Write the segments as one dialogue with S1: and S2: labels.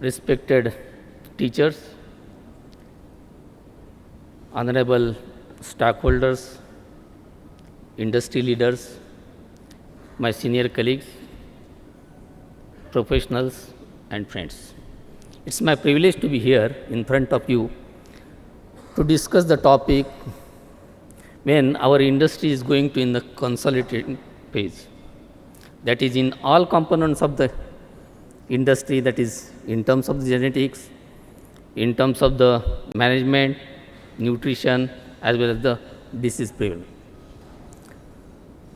S1: respected teachers, honorable stockholders, industry leaders, my senior colleagues, professionals and friends. It's my privilege to be here in front of you to discuss the topic when our industry is going to in the consolidating phase. That is in all components of the industry, that is in terms of the genetics, in terms of the management, nutrition, as well as the disease prevention.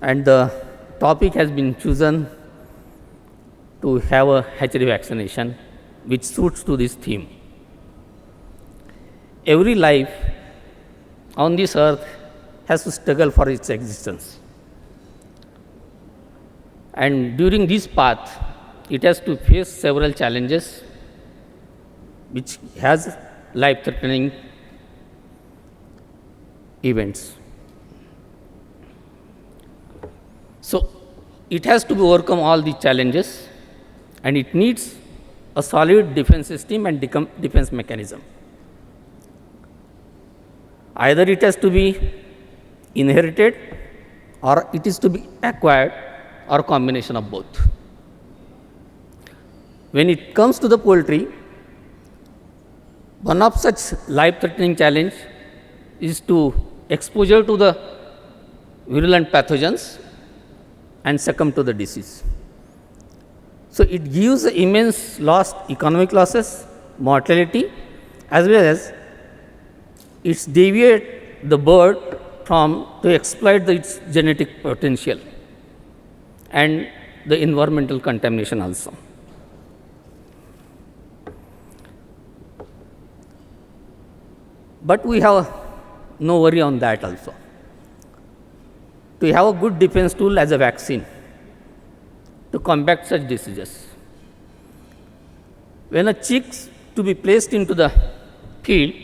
S1: And the topic has been chosen to have a hatchery vaccination which suits to this theme. Every life on this earth has to struggle for its existence. And during this path, it has to face several challenges which has life-threatening events. So, it has to overcome all these challenges and it needs a solid defense system and defense mechanism. Either it has to be inherited or it is to be acquired or combination of both. When it comes to the poultry, one of such life-threatening challenge is to exposure to the virulent pathogens and succumb to the disease. So, it gives immense loss, economic losses, mortality, as well as it deviates the bird from to exploit its genetic potential and the environmental contamination also. But we have no worry on that also. To have a good defense tool as a vaccine to combat such diseases. When a chick to be placed into the field,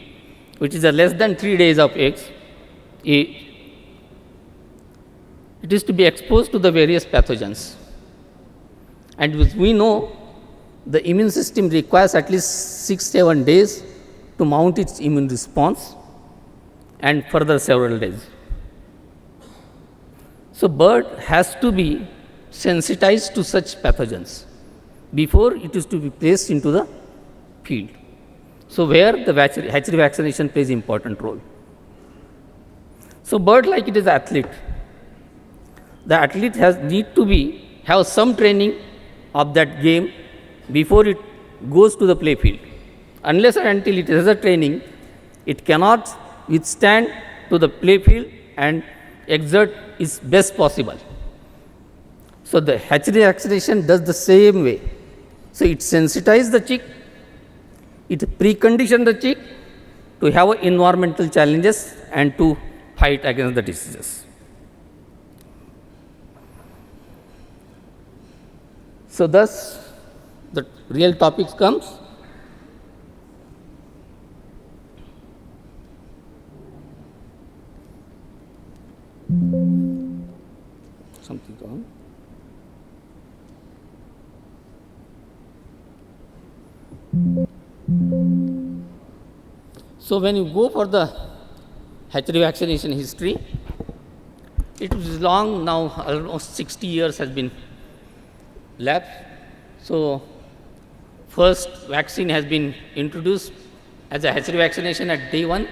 S1: which is a less than 3 days of eggs, it is to be exposed to the various pathogens. And we know the immune system requires at least 6-7 days to mount its immune response and further several days. So, bird has to be sensitized to such pathogens before it is to be placed into the field. So, where the hatchery vaccination plays important role. So, bird like it is athlete. The athlete need to have some training of that game before it goes to the play field. Unless and until it has a training, it cannot withstand to the play field and exert its best possible. So, the hatchery vaccination does the same way. So, it sensitizes the chick, it preconditions the chick to have environmental challenges and to fight against the diseases. So, thus the real topic comes. Something wrong. So, when you go for the hatchery vaccination history, it was long now, almost 60 years has been lapsed. So, first vaccine has been introduced as a hatchery vaccination at day 1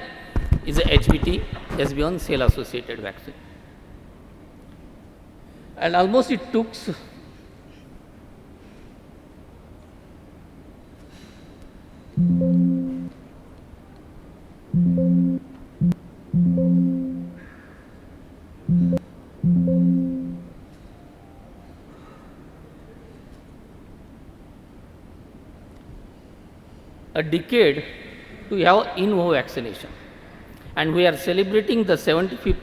S1: is a HBT, SB1 cell associated vaccine. And almost it took a decade to have in vivo vaccination. And we are celebrating the 75th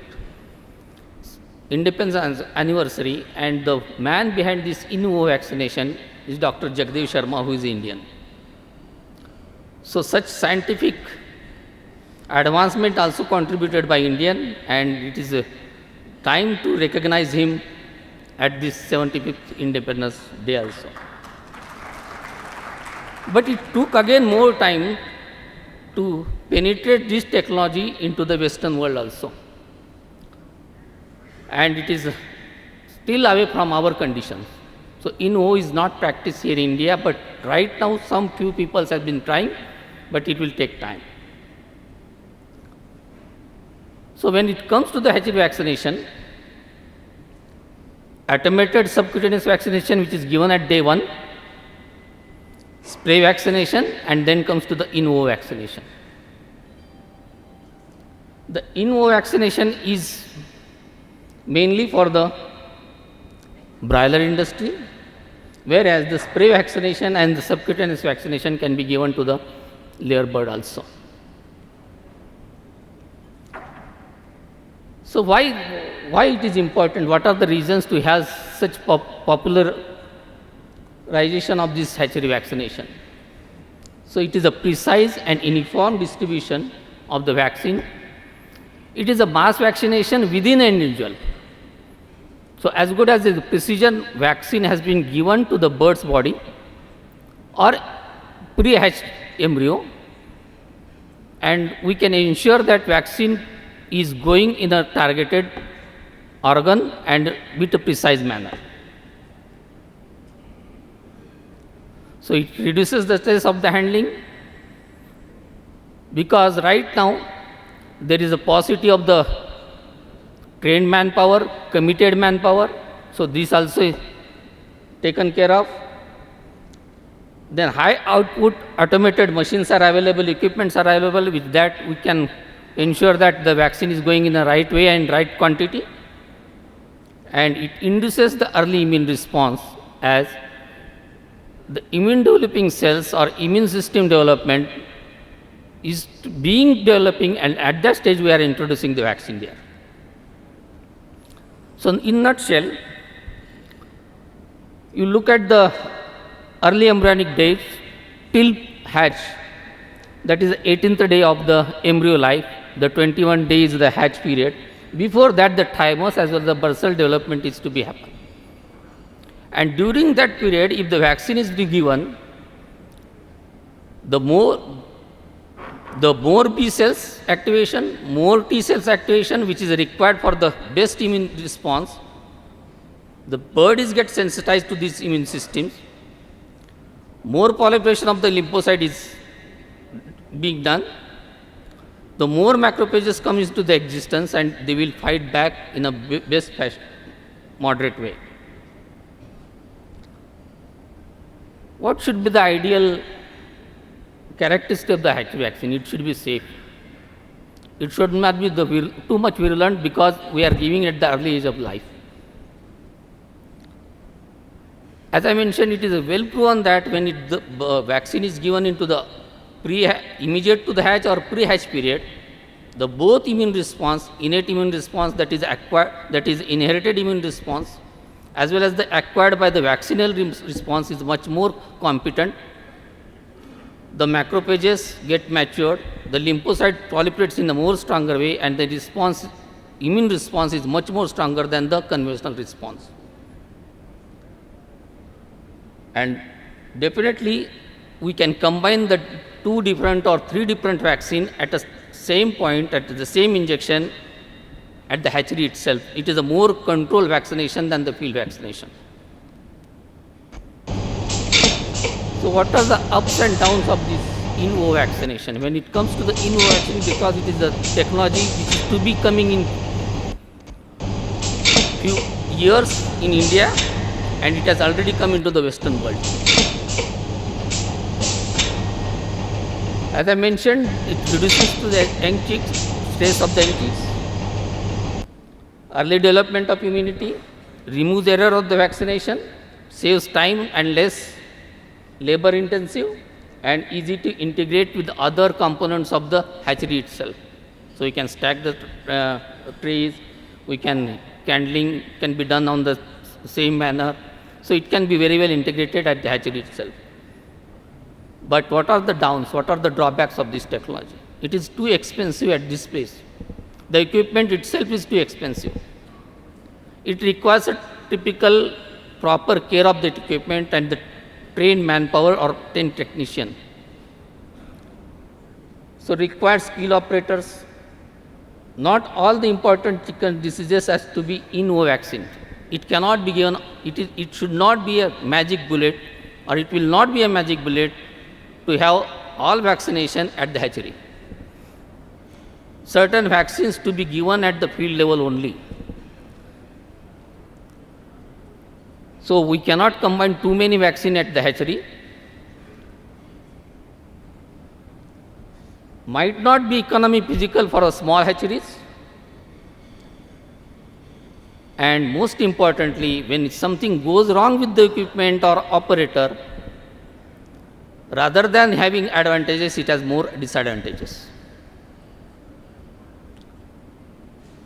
S1: independence anniversary, and the man behind this in vivo vaccination is Dr. Jagdev Sharma, who is Indian. So, such scientific advancement also contributed by Indian, and it is a time to recognize him at this 75th Independence Day also. But it took again more time to penetrate this technology into the Western world also. And it is still away from our conditions. So in vivo is not practiced here in India, but right now some few people have been trying, but it will take time. So when it comes to the hatchery vaccination, automated subcutaneous vaccination, which is given at day 1, spray vaccination, and then comes to the in vivo vaccination. The in vivo vaccination is mainly for the broiler industry, whereas the spray vaccination and the subcutaneous vaccination can be given to the layer bird also. So why it is important? What are the reasons to have such popularization of this hatchery vaccination? So it is a precise and uniform distribution of the vaccine. It is a mass vaccination within an individual. So as good as the precision vaccine has been given to the bird's body or pre-hatched embryo, and we can ensure that vaccine is going in a targeted organ and with a precise manner. So it reduces the stress of the handling, because right now there is a paucity of the trained manpower, committed manpower. So this also is taken care of. Then high output automated machines are available, equipments are available. With that we can ensure that the vaccine is going in the right way and right quantity, and it induces the early immune response, as the immune developing cells or immune system development is developing, and at that stage we are introducing the vaccine there. So in nutshell, you look at the early embryonic days till hatch, that is the 18th day of the embryo life, the 21 days is the hatch period. Before that, the thymos as well as the bursal development is to be happen. And during that period, if the vaccine is given, the more B cells activation, more T cells activation, which is required for the best immune response. The bird is get sensitized to these immune systems. More proliferation of the lymphocyte is being done. The more macrophages come into the existence, and they will fight back in a best fashion, moderate way. What should be the ideal characteristic of the hatchery vaccine? It should be safe. It should not be too much virulent, because we are giving it at the early age of life. As I mentioned, it is well proven that when the vaccine is given into the immediate to the hatch or pre-hatch period, the both immune response, innate immune response, that is acquired, that is inherited immune response, as well as the acquired by the vaccinal response is much more competent. The macrophages get matured, the lymphocyte proliferates in a more stronger way, and the response, immune response is much more stronger than the conventional response. And definitely we can combine the 2 different or 3 different vaccine at the same point, at the same injection at the hatchery itself. It is a more controlled vaccination than the field vaccination. So what are the ups and downs of this in vivo vaccination? When it comes to the in vivo vaccine, because it is a technology which is to be coming in few years in India, and it has already come into the Western world. As I mentioned, it reduces to the young chicks, stress of the young chicks, early development of immunity, removes error of the vaccination, saves time and less labor intensive, and easy to integrate with other components of the hatchery itself. So we can stack the trays, candling can be done on the same manner. So it can be very well integrated at the hatchery itself. But what are the downs? What are the drawbacks of this technology? It is too expensive at this place. The equipment itself is too expensive. It requires a typical proper care of the equipment and the trained manpower or trained technician. So required skilled operators. Not all the important chicken diseases has to be in vivo vaccine. It cannot be given, it should not be a magic bullet, or it will not be a magic bullet to have all vaccination at the hatchery. Certain vaccines to be given at the field level only. So we cannot combine too many vaccines at the hatchery. Might not be economy physical for a small hatcheries. And most importantly, when something goes wrong with the equipment or operator, rather than having advantages, it has more disadvantages.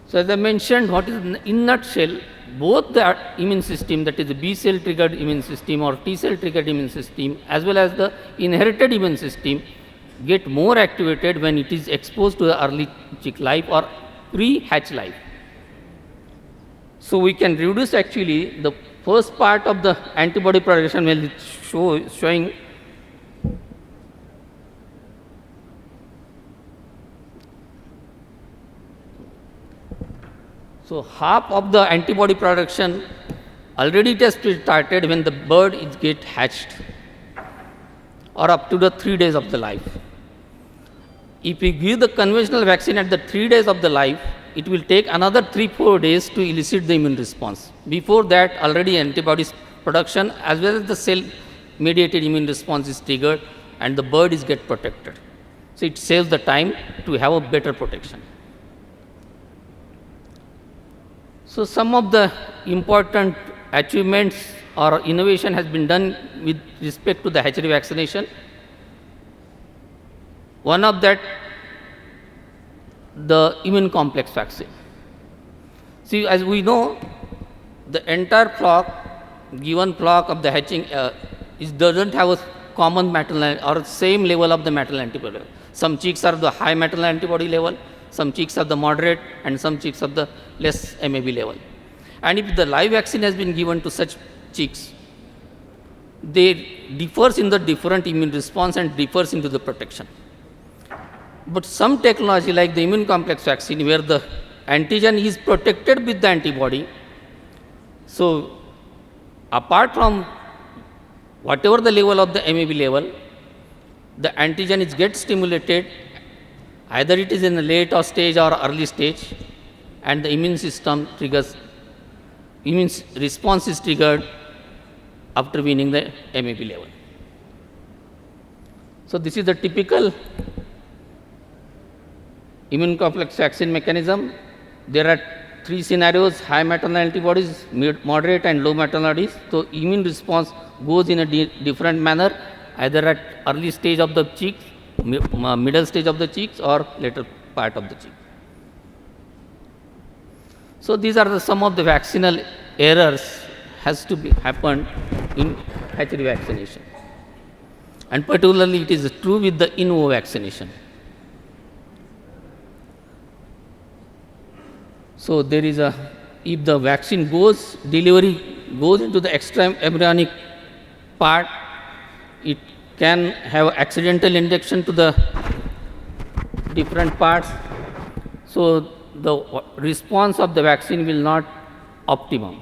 S1: So as I mentioned, what is in nutshell, both the immune system, that is the B cell triggered immune system or T cell triggered immune system, as well as the inherited immune system, get more activated when it is exposed to the early chick life or pre-hatch life. So we can reduce actually the first part of the antibody production when it's showing so half of the antibody production already it has started when the bird is get hatched or up to the 3 days of the life. If we give the conventional vaccine at the 3 days of the life, it will take another 3-4 days to elicit the immune response. Before that, already antibodies production as well as the cell mediated immune response is triggered and the bird is get protected. So it saves the time to have a better protection. So some of the important achievements or innovation has been done with respect to the hatchery vaccination. One of that, the immune complex vaccine. See, as we know, the entire flock, given flock of the hatching, doesn't have a common maternal or same level of the maternal antibody level. Some chicks are the high maternal antibody level, some chicks are the moderate, and some chicks are the less MAB level. And if the live vaccine has been given to such chicks, they differs in the different immune response and differs into the protection. But some technology like the immune complex vaccine where the antigen is protected with the antibody, so apart from whatever the level of the MAB level, the antigen is get stimulated, either it is in the late or stage or early stage, and the immune system triggers, immune response is triggered after winning the MAB level. So this is the typical immune complex vaccine mechanism. There are 3 scenarios: high maternal antibodies, moderate and low maternal antibodies. So immune response goes in a different manner, either at early stage of the chicks, middle stage of the chicks, or later part of the chick. So these are some of the vaccinal errors has to be happened in hatchery vaccination, and particularly it is true with the in vivo vaccination. So there is a, if the vaccine delivery goes into the extra embryonic part, it can have accidental injection to the different parts. So the response of the vaccine will not optimum.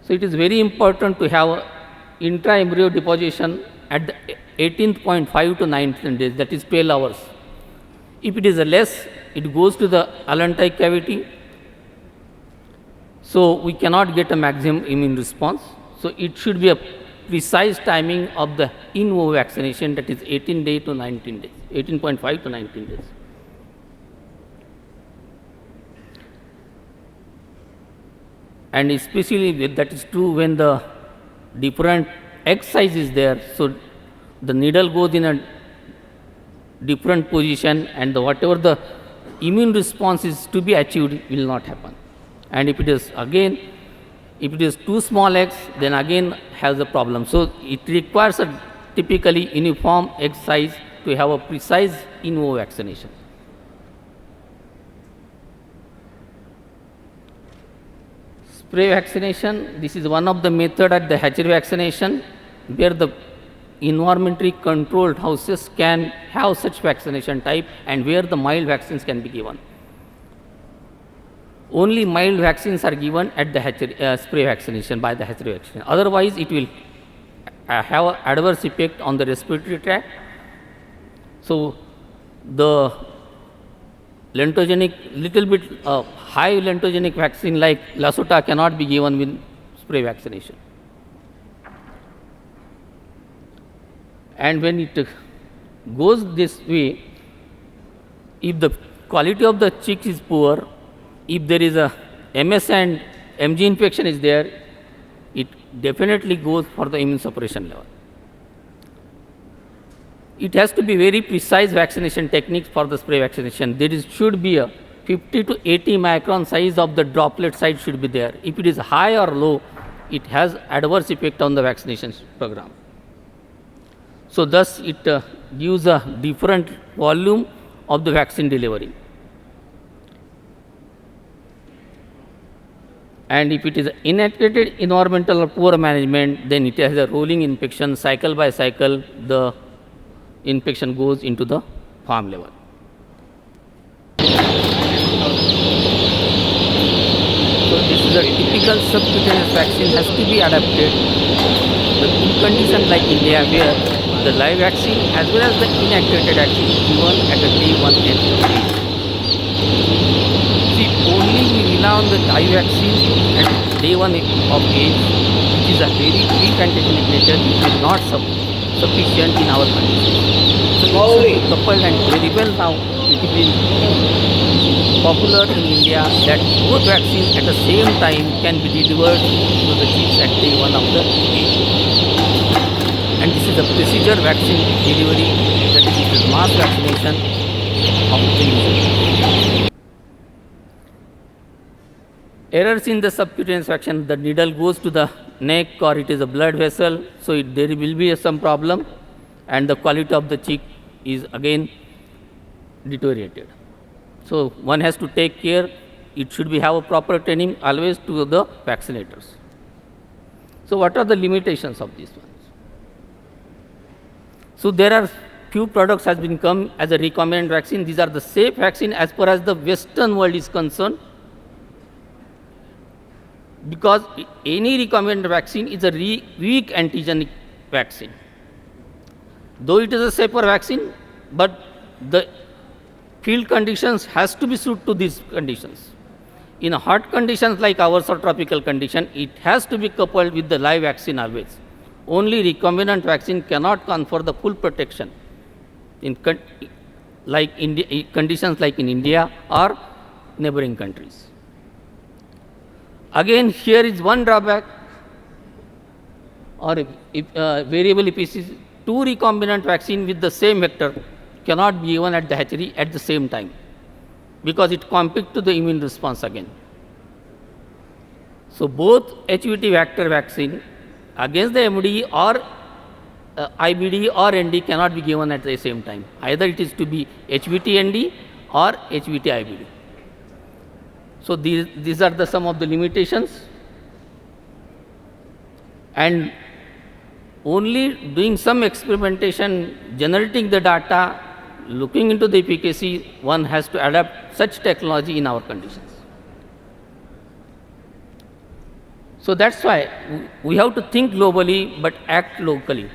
S1: So it is very important to have intra-embryo deposition at the 18.5 to 19 days, that is 12 hours. If it is a less, it goes to the allantoic cavity. So we cannot get a maximum immune response. So it should be a precise timing of the in vivo vaccination, that is 18 days to 19 days, 18.5 to 19 days. And especially that is true when the different egg size is there. So the needle goes in a different position, and whatever the immune response is to be achieved will not happen. And if it is again, if it is too small eggs, then again has a problem. So it requires a typically uniform egg size to have a precise in vivo vaccination. Spray vaccination, this is one of the method at the hatchery vaccination where the environmentally controlled houses can have such vaccination type and where the mild vaccines can be given. Only mild vaccines are given at the hatchery, spray vaccination by the hatchery vaccination. Otherwise, it will have adverse effect on the respiratory tract. So, the lentogenic, little bit high lentogenic vaccine like Lasota cannot be given with spray vaccination. And when it goes this way, if the quality of the chicks is poor, if there is a MS and MG infection is there, it definitely goes for the immune suppression level. It has to be very precise vaccination techniques for the spray vaccination. There should be a 50 to 80 micron size of the droplet size should be there. If it is high or low, it has adverse effect on the vaccination program. So, thus it gives a different volume of the vaccine delivery. And if it is inadequate environmental or poor management, then it has a rolling infection, cycle by cycle, the infection goes into the farm level. So, this is a typical subcutaneous vaccine has to be adapted. The condition like India where the live vaccine as well as the inactivated vaccine is given at a day 1 and day. See, only we rely on the live vaccine at day 1 of age, which is a very weak antigenic nature, which is not sufficient in our conditions. So, it should be coupled and very well now it is been popular in India that both vaccines at the same time can be delivered to the chicks at day 1 of the age. And this is a procedure vaccine delivery, that is, it is mass vaccination of children. Errors in the subcutaneous vaccine, the needle goes to the neck or it is a blood vessel, so there will be some problem and the quality of the chick is again deteriorated. So, one has to take care, it should be have a proper training always to the vaccinators. So, what are the limitations of these ones? So, there are few products has been come as a recombinant vaccine. These are the safe vaccine as far as the Western world is concerned, because any recombinant vaccine is a weak antigenic vaccine. Though it is a safer vaccine, but the field conditions has to be suited to these conditions. In hot conditions like ours or tropical condition, it has to be coupled with the live vaccine always. Only recombinant vaccine cannot confer the full protection in conditions like in India or neighboring countries. Again, here is one drawback or variable species. 2 recombinant vaccine with the same vector cannot be given at the hatchery at the same time, because it competes to the immune response again. So, both HVT vector vaccine against the MD or IBD or ND cannot be given at the same time. Either it is to be HVT ND or HVT IBD. So, these are the some of the limitations, and only doing some experimentation, generating the data, looking into the efficacy, one has to adapt such technology in our conditions. So, that is why we have to think globally but act locally.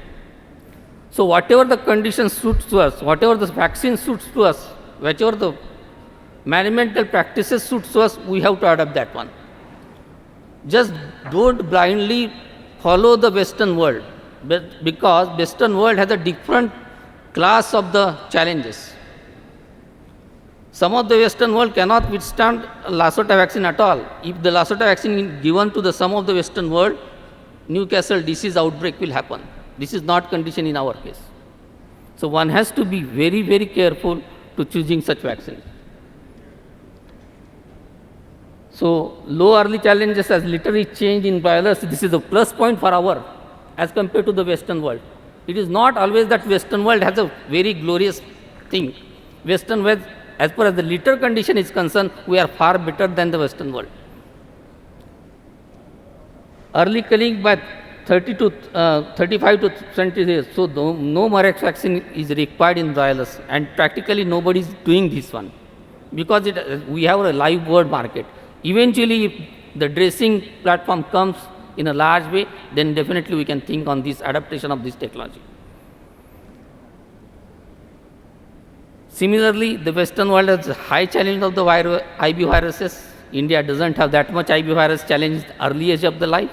S1: So, whatever the condition suits to us, whatever the vaccine suits to us, whichever the managemental practices suits to us, we have to adapt that one. Just don't blindly follow the Western world, but because Western world has a different class of the challenges. Some of the Western world cannot withstand Lasota vaccine at all. If the Lasota vaccine is given to the some of the Western world, Newcastle disease outbreak will happen. This is not condition in our case. So, one has to be very, very careful to choosing such vaccines. So, low early challenges as literary change in biology, this is a plus point for our as compared to the Western world. It is not always that Western world has a very glorious thing. Western world, as far as the litter condition is concerned, we are far better than the Western world. Early culling by 30 to 35 to 20 days. So no Marex vaccine is required in broilers, and practically nobody is doing this one because we have a live bird market. Eventually, if the dressing platform comes in a large way, then definitely we can think on this adaptation of this technology. Similarly, the Western world has a high challenge of the IB viruses. India doesn't have that much IB virus challenge early age of the life.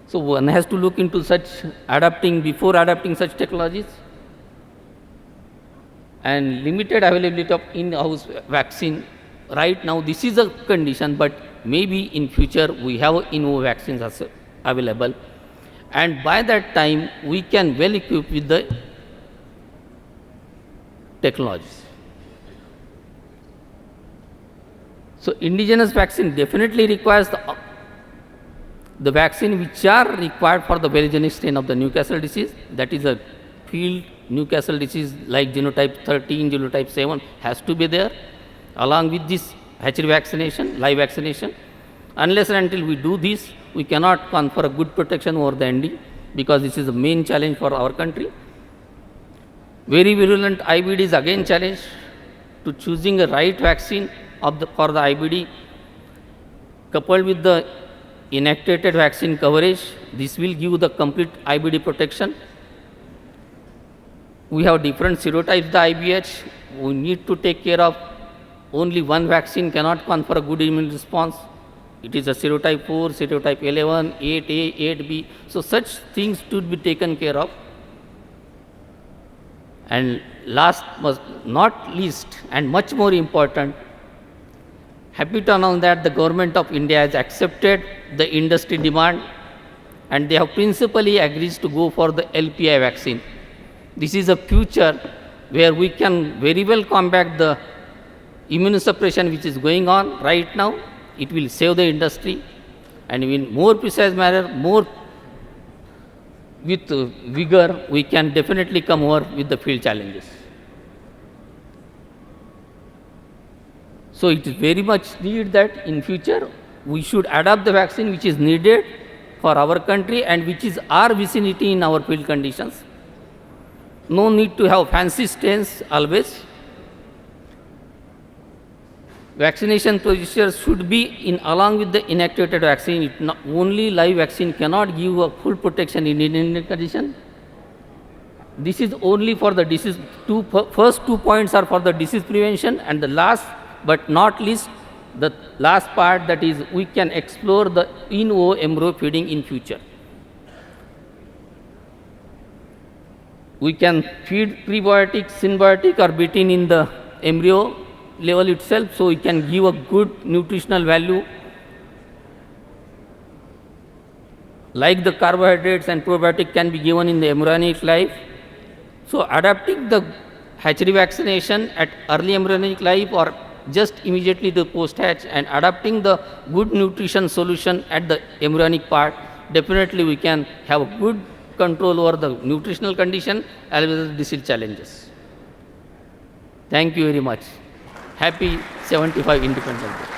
S1: So one has to look into such before adapting such technologies. And limited availability of in-house vaccine. Right now, this is a condition, but maybe in future we have in-house vaccines also available. And by that time, we can well equip with the technologies. So indigenous vaccine definitely requires the vaccine which are required for the virogenic strain of the Newcastle disease. That is a field Newcastle disease like genotype 13, genotype 7 has to be there along with this hatchery vaccination, live vaccination. Unless and until we do this, we cannot confer a good protection over the ND because this is the main challenge for our country. Very virulent IBD is again challenge to choosing a right vaccine for the IBD coupled with the inactivated vaccine coverage. This will give the complete IBD protection. We have different serotypes, the IBH. We need to take care of only one vaccine cannot confer a good immune response. It is a serotype 4, serotype 11, 8A, 8B. So such things should be taken care of. And last but not least and much more important, happy to announce that the government of India has accepted the industry demand and they have principally agreed to go for the LPI vaccine. This is a future where we can very well combat the immunosuppression which is going on right now. It will save the industry and in more precise manner, more with vigor, we can definitely come over with the field challenges. So it is very much needed that in future we should adapt the vaccine which is needed for our country and which is our vicinity in our field conditions. No need to have fancy strains always. Vaccination procedures should be in along with the inactivated vaccine. Only live vaccine cannot give a full protection in Indian condition. This is only for the disease. First 2 points are for the disease prevention, and the last but not least, the last part, that is we can explore the in vivo embryo feeding in future. We can feed prebiotic, symbiotic or betaine in the embryo level itself, so we can give a good nutritional value like the carbohydrates and probiotic can be given in the embryonic life. So adapting the hatchery vaccination at early embryonic life or just immediately to post hatch and adapting the good nutrition solution at the embryonic part, definitely we can have a good control over the nutritional condition as well as the disease challenges. Thank you very much. Happy 75 Independence Day.